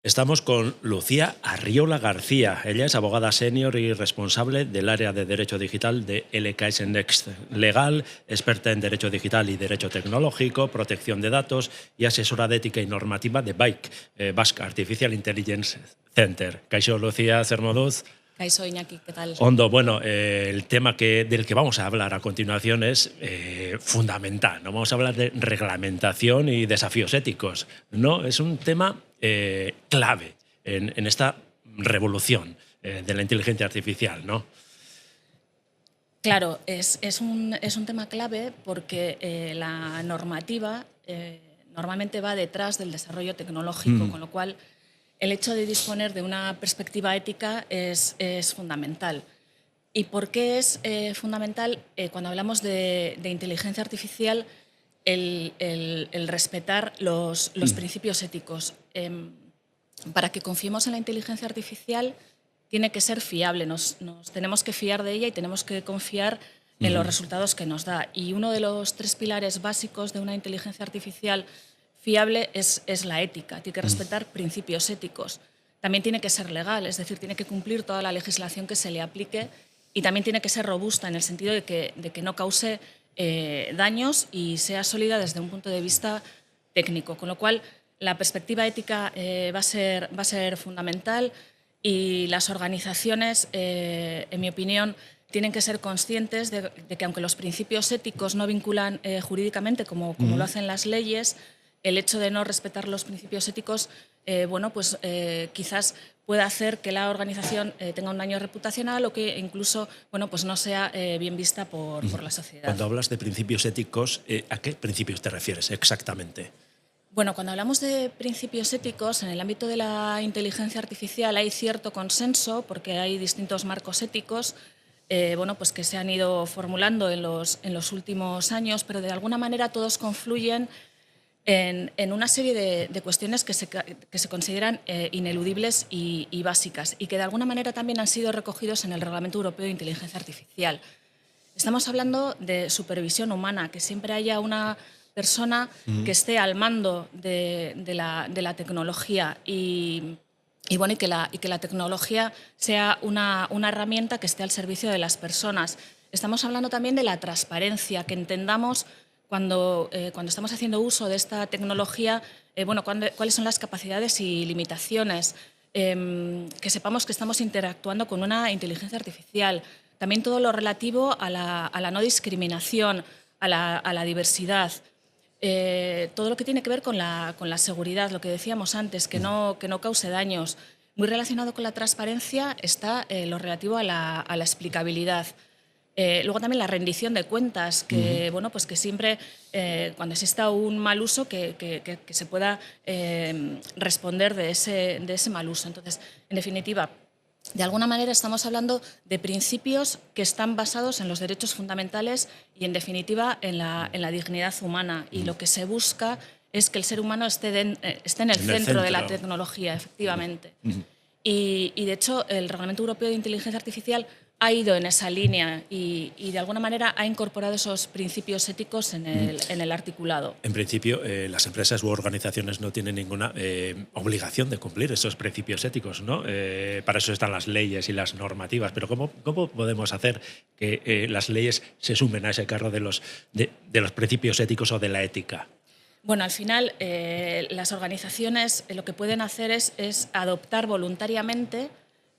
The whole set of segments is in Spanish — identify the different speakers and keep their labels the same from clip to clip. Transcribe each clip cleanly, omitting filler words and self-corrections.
Speaker 1: Estamos con Lucía Arriola García. Ella es abogada senior y responsable del área de Derecho Digital de LKS Next Legal, experta en Derecho Digital y Derecho Tecnológico, protección de datos y asesora de ética y normativa de BAIC, Basque Artificial Intelligence Center. Kaixo, Lucía, zer moduz?
Speaker 2: Kaixo, Iñaki, ¿qué tal?
Speaker 1: Ondo, bueno, el tema del que vamos a hablar a continuación es fundamental, ¿no? Vamos a hablar de reglamentación y desafíos éticos, ¿no? Es un tema clave en esta revolución de la inteligencia artificial, ¿no?
Speaker 2: Claro, es un tema clave porque la normativa normalmente va detrás del desarrollo tecnológico, con lo cual el hecho de disponer de una perspectiva ética es fundamental. ¿Y por qué es fundamental cuando hablamos de inteligencia artificial el respetar los principios éticos? Para que confiemos en la inteligencia artificial tiene que ser fiable, nos tenemos que fiar de ella y tenemos que confiar en los resultados que nos da. Y uno de los 3 pilares básicos de una inteligencia artificial fiable es la ética. Tiene que respetar principios éticos. También tiene que ser legal, es decir, tiene que cumplir toda la legislación que se le aplique y también tiene que ser robusta en el sentido de que no cause daños y sea sólida desde un punto de vista técnico. Con lo cual, la perspectiva ética va a ser fundamental y las organizaciones, en mi opinión, tienen que ser conscientes de que aunque los principios éticos no vinculan jurídicamente como lo hacen las leyes, el hecho de no respetar los principios éticos quizás pueda hacer que la organización tenga un daño reputacional o que incluso no sea bien vista por la sociedad.
Speaker 1: Cuando hablas de principios éticos, ¿a qué principios te refieres exactamente?
Speaker 2: Bueno, cuando hablamos de principios éticos, en el ámbito de la inteligencia artificial hay cierto consenso porque hay distintos marcos éticos que se han ido formulando en los últimos años, pero de alguna manera todos confluyen en una serie de cuestiones que se consideran ineludibles y básicas y que de alguna manera también han sido recogidos en el Reglamento Europeo de Inteligencia Artificial. Estamos hablando de supervisión humana, que siempre haya una persona que esté al mando de la tecnología y que la tecnología sea una herramienta que esté al servicio de las personas. Estamos hablando también de la transparencia, que entendamos cuando estamos haciendo uso de esta tecnología, cuáles son las capacidades y limitaciones, que sepamos que estamos interactuando con una inteligencia artificial. También todo lo relativo a la no discriminación, a la diversidad. Todo lo que tiene que ver con la seguridad, lo que decíamos antes, que no cause daños. Muy relacionado con la transparencia está lo relativo a la explicabilidad. Luego también la rendición de cuentas, que, que siempre, cuando exista un mal uso, que se pueda responder de ese mal uso. Entonces, en definitiva, de alguna manera estamos hablando de principios que están basados en los derechos fundamentales y, en definitiva, en la dignidad humana. Y lo que se busca es que el ser humano esté en el centro de la tecnología, efectivamente. Y, de hecho, el Reglamento Europeo de Inteligencia Artificial ha ido en esa línea y de alguna manera ha incorporado esos principios éticos en el articulado.
Speaker 1: En principio, las empresas u organizaciones no tienen ninguna obligación de cumplir esos principios éticos, ¿no? Para eso están las leyes y las normativas, pero ¿cómo podemos hacer que las leyes se sumen a ese carro de los principios éticos o de la ética?
Speaker 2: Bueno, al final las organizaciones lo que pueden hacer es adoptar voluntariamente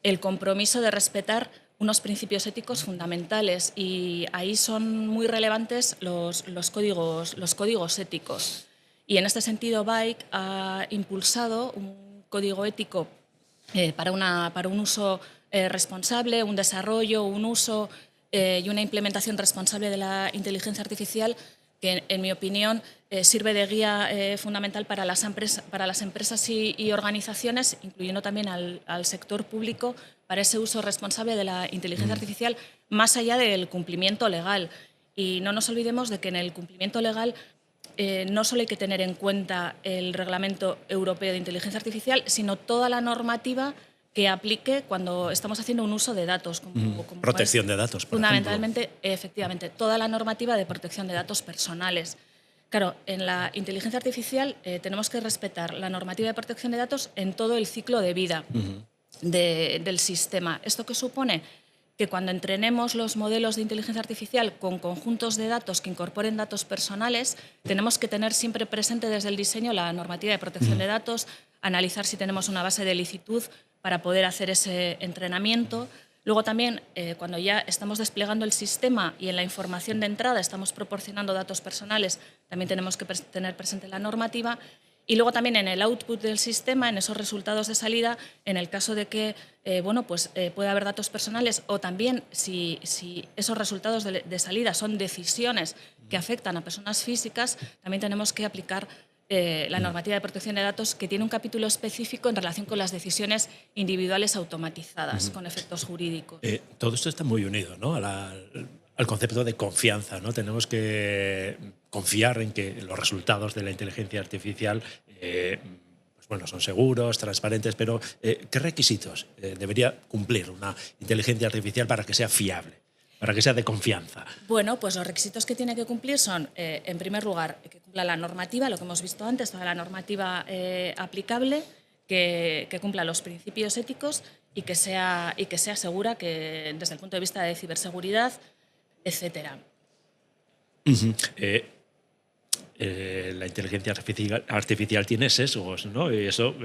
Speaker 2: el compromiso de respetar unos principios éticos fundamentales y ahí son muy relevantes los códigos éticos. Y en este sentido, BAIC ha impulsado un código ético para un uso responsable, un desarrollo, un uso y una implementación responsable de la inteligencia artificial que, en mi opinión, sirve de guía fundamental para las empresas y organizaciones, incluyendo también al sector público, para ese uso responsable de la inteligencia artificial, más allá del cumplimiento legal. Y no nos olvidemos de que en el cumplimiento legal no solo hay que tener en cuenta el Reglamento Europeo de Inteligencia Artificial, sino toda la normativa que aplique cuando estamos haciendo un uso de datos. Como
Speaker 1: protección de datos, por
Speaker 2: fundamentalmente,
Speaker 1: ejemplo.
Speaker 2: efectivamente, toda la normativa de protección de datos personales. Claro, en la inteligencia artificial tenemos que respetar la normativa de protección de datos en todo el ciclo de vida del sistema. ¿Esto qué supone? Que cuando entrenemos los modelos de inteligencia artificial con conjuntos de datos que incorporen datos personales, tenemos que tener siempre presente desde el diseño la normativa de protección de datos, analizar si tenemos una base de licitud para poder hacer ese entrenamiento. Luego también, cuando ya estamos desplegando el sistema y en la información de entrada estamos proporcionando datos personales, también tenemos que tener presente la normativa. Y luego también en el output del sistema, en esos resultados de salida, en el caso de que pueda haber datos personales o también si esos resultados de salida son decisiones que afectan a personas físicas, también tenemos que aplicar la normativa de protección de datos, que tiene un capítulo específico en relación con las decisiones individuales automatizadas con efectos jurídicos.
Speaker 1: Todo esto está muy unido, ¿no? Al concepto de confianza, ¿no? Tenemos que confiar en que los resultados de la inteligencia artificial pues bueno, son seguros, transparentes, pero ¿qué requisitos debería cumplir una inteligencia artificial para que sea fiable, para que sea de confianza?
Speaker 2: Bueno, pues los requisitos que tiene que cumplir son, en primer lugar, que cumpla la normativa, lo que hemos visto antes, toda la normativa aplicable, que cumpla los principios éticos y que sea segura, que desde el punto de vista de ciberseguridad, etcétera.
Speaker 1: La inteligencia artificial tiene sesgos, ¿no? Y eso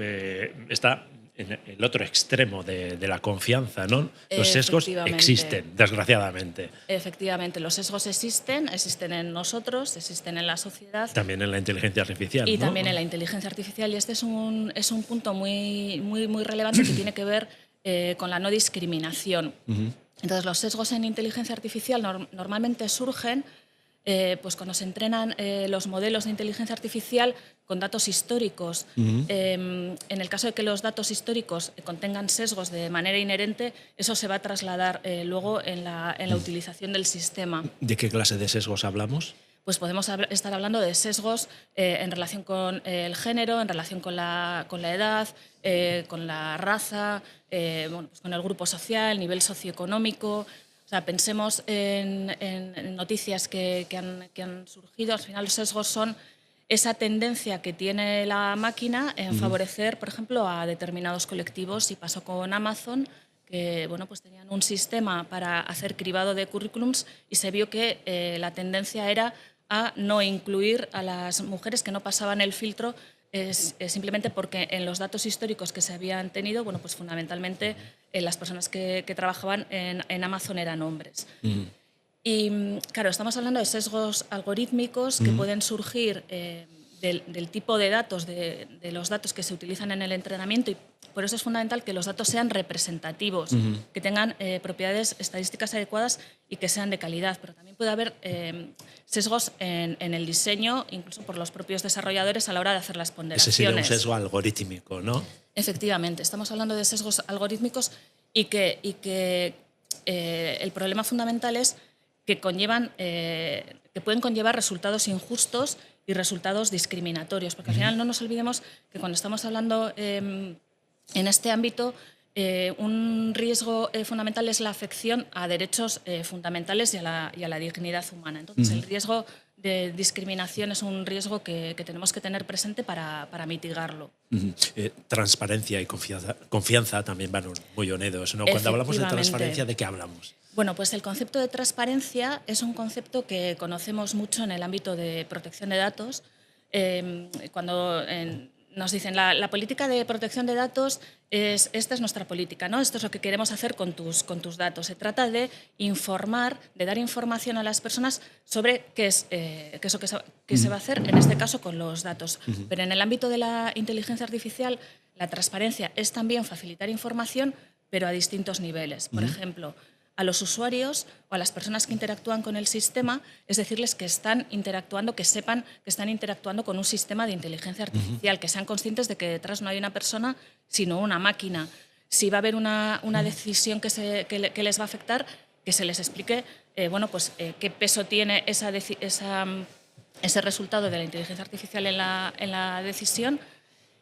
Speaker 1: está en el otro extremo de la confianza, ¿no? Los sesgos existen, desgraciadamente.
Speaker 2: Efectivamente, los sesgos existen en nosotros, existen en la sociedad.
Speaker 1: También en la inteligencia artificial,
Speaker 2: y
Speaker 1: ¿no?
Speaker 2: También en la inteligencia artificial. Y este es un punto muy relevante que tiene que ver con la no discriminación. Entonces, los sesgos en inteligencia artificial normalmente surgen pues cuando se entrenan los modelos de inteligencia artificial con datos históricos. En el caso de que los datos históricos contengan sesgos de manera inherente, eso se va a trasladar luego en la utilización del sistema.
Speaker 1: ¿De qué clase de sesgos hablamos?
Speaker 2: Pues podemos estar hablando de sesgos en relación con el género, en relación con la edad, con la raza, pues con el grupo social, nivel socioeconómico. O sea, pensemos en noticias que han surgido. Al final, los sesgos son esa tendencia que tiene la máquina en favorecer, por ejemplo, a determinados colectivos. Y pasó con Amazon, que pues tenían un sistema para hacer cribado de currículums y se vio que la tendencia era a no incluir a las mujeres que no pasaban el filtro simplemente porque en los datos históricos que se habían tenido, pues fundamentalmente las personas que trabajaban en Amazon eran hombres. Y claro, estamos hablando de sesgos algorítmicos que pueden surgir del tipo de datos, de los datos que se utilizan en el entrenamiento, y por eso es fundamental que los datos sean representativos, que tengan propiedades estadísticas adecuadas y que sean de calidad. Pero también puede haber sesgos en el diseño, incluso por los propios desarrolladores a la hora de hacer las ponderaciones.
Speaker 1: Ese sería un sesgo algorítmico, ¿no?
Speaker 2: Efectivamente, estamos hablando de sesgos algorítmicos y que el problema fundamental es que pueden conllevar resultados injustos y resultados discriminatorios, porque al final no nos olvidemos que cuando estamos hablando en este ámbito, un riesgo fundamental es la afección a derechos fundamentales y a la dignidad humana. Entonces, el riesgo de discriminación es un riesgo que tenemos que tener presente para mitigarlo.
Speaker 1: Transparencia y confianza también van muy unidos, ¿no? Cuando hablamos de transparencia, ¿de qué hablamos?
Speaker 2: Bueno, pues el concepto de transparencia es un concepto que conocemos mucho en el ámbito de protección de datos. Cuando nos dicen la política de protección de datos esta es nuestra política, ¿no? Esto es lo que queremos hacer con tus datos. Se trata de informar, de dar información a las personas sobre qué es lo que se va a hacer, en este caso con los datos. Pero en el ámbito de la inteligencia artificial, la transparencia es también facilitar información, pero a distintos niveles. Por ejemplo, a los usuarios o a las personas que interactúan con el sistema, es decirles que están interactuando, que sepan que están interactuando con un sistema de inteligencia artificial, que sean conscientes de que detrás no hay una persona, sino una máquina. Si va a haber una decisión que les va a afectar, que se les explique qué peso tiene ese resultado de la inteligencia artificial en la decisión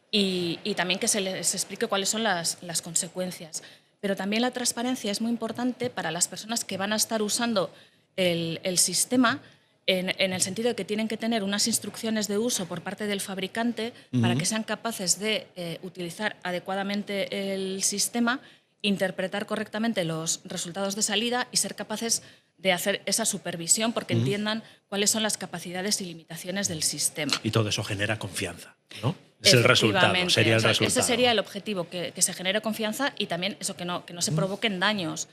Speaker 2: y también que se les explique cuáles son las consecuencias. Pero también la transparencia es muy importante para las personas que van a estar usando el sistema, en el sentido de que tienen que tener unas instrucciones de uso por parte del fabricante para que sean capaces de utilizar adecuadamente el sistema, interpretar correctamente los resultados de salida y ser capaces de hacer esa supervisión porque entiendan cuáles son las capacidades y limitaciones del sistema.
Speaker 1: Y todo eso genera confianza, ¿no? Es el resultado, sería el resultado.
Speaker 2: Ese sería el objetivo, que se genere confianza y también eso, que no se provoquen daños.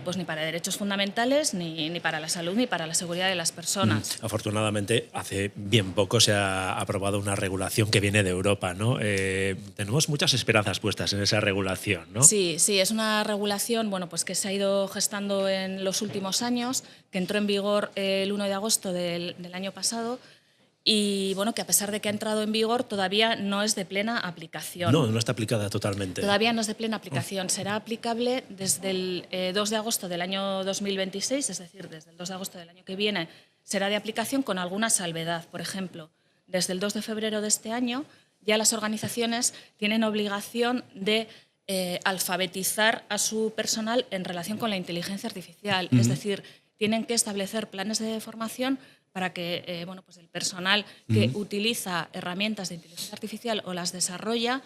Speaker 2: Pues ni para derechos fundamentales, ni para la salud, ni para la seguridad de las personas.
Speaker 1: Afortunadamente, hace bien poco se ha aprobado una regulación que viene de Europa, ¿no? Tenemos muchas esperanzas puestas en esa regulación, ¿no?
Speaker 2: Sí, es una regulación pues que se ha ido gestando en los últimos años, que entró en vigor el 1 de agosto del año pasado. Y que a pesar de que ha entrado en vigor, todavía no es de plena aplicación.
Speaker 1: No está aplicada totalmente.
Speaker 2: Todavía no es de plena aplicación. Será aplicable desde el 2 de agosto del año 2026, es decir, desde el 2 de agosto del año que viene, será de aplicación con alguna salvedad. Por ejemplo, desde el 2 de febrero de este año, ya las organizaciones tienen obligación de alfabetizar a su personal en relación con la inteligencia artificial. Es decir, tienen que establecer planes de formación para que pues el personal que utiliza herramientas de inteligencia artificial o las desarrolla,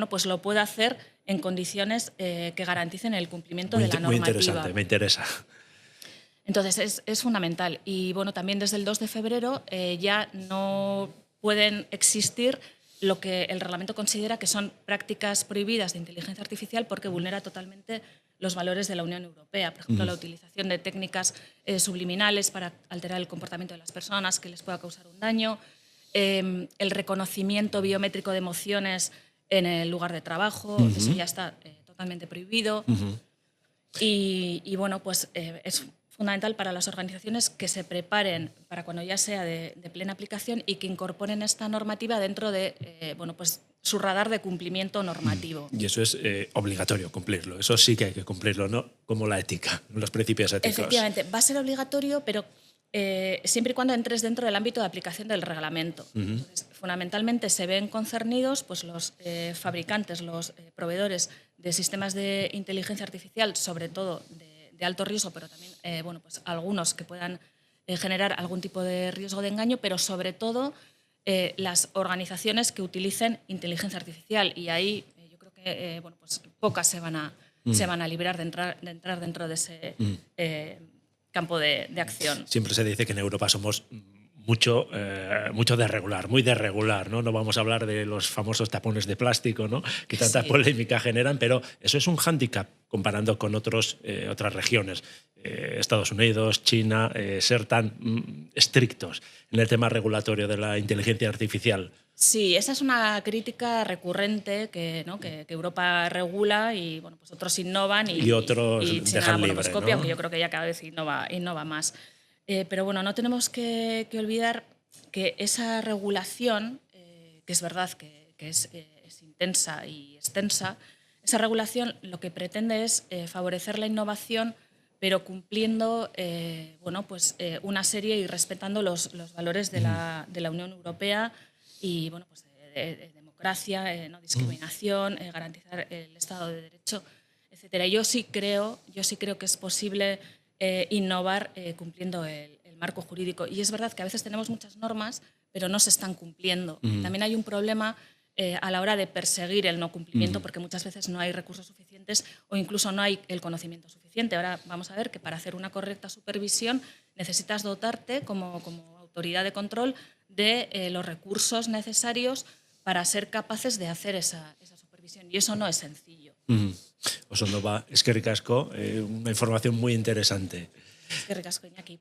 Speaker 2: pues lo pueda hacer en condiciones que garanticen el cumplimiento de la normativa.
Speaker 1: Muy interesante, me interesa.
Speaker 2: Entonces, es fundamental. Y también desde el 2 de febrero ya no pueden existir lo que el reglamento considera que son prácticas prohibidas de inteligencia artificial porque vulnera totalmente los valores de la Unión Europea. Por ejemplo, la utilización de técnicas subliminales para alterar el comportamiento de las personas que les pueda causar un daño, el reconocimiento biométrico de emociones en el lugar de trabajo, eso ya está totalmente prohibido. Y pues es fundamental para las organizaciones que se preparen para cuando ya sea de plena aplicación y que incorporen esta normativa dentro de pues su radar de cumplimiento normativo.
Speaker 1: Y eso es obligatorio cumplirlo, eso sí que hay que cumplirlo, ¿no? Como la ética, los principios éticos.
Speaker 2: Efectivamente, va a ser obligatorio, pero siempre y cuando entres dentro del ámbito de aplicación del reglamento. Entonces, fundamentalmente se ven concernidos pues, los fabricantes, los proveedores de sistemas de inteligencia artificial, sobre todo de alto riesgo, pero también pues algunos que puedan generar algún tipo de riesgo de engaño, pero sobre todo las organizaciones que utilicen inteligencia artificial. Y ahí yo creo que pues pocas se van a librar de entrar dentro de ese campo de acción.
Speaker 1: Siempre se dice que en Europa somos mucho de regular, muy de regular, ¿no? No vamos a hablar de los famosos tapones de plástico, ¿no? Que tanta polémica generan, pero eso es un hándicap comparando con otras regiones. Estados Unidos, China, ser tan estrictos en el tema regulatorio de la inteligencia artificial.
Speaker 2: Sí, esa es una crítica recurrente que Europa regula y pues otros innovan y
Speaker 1: otros
Speaker 2: China,
Speaker 1: dejan libre,
Speaker 2: pues copia,
Speaker 1: ¿no?
Speaker 2: Aunque yo creo que ya cada vez innova más. Pero no tenemos que olvidar que esa regulación, que es verdad que es intensa y extensa, esa regulación lo que pretende es favorecer la innovación, pero cumpliendo pues, una serie y respetando los valores de la Unión Europea y pues, de democracia, no discriminación, garantizar el Estado de Derecho, etcétera. Yo sí creo que es posible innovar cumpliendo el marco jurídico. Y es verdad que a veces tenemos muchas normas, pero no se están cumpliendo. También hay un problema a la hora de perseguir el no cumplimiento, porque muchas veces no hay recursos suficientes o incluso no hay el conocimiento suficiente. Ahora vamos a ver que para hacer una correcta supervisión necesitas dotarte como autoridad de control de los recursos necesarios para ser capaces de hacer esa supervisión. Y eso no es sencillo.
Speaker 1: Oso Nova, eskerrik asko, una información muy interesante.
Speaker 2: Eskerrik asko, Iñaki.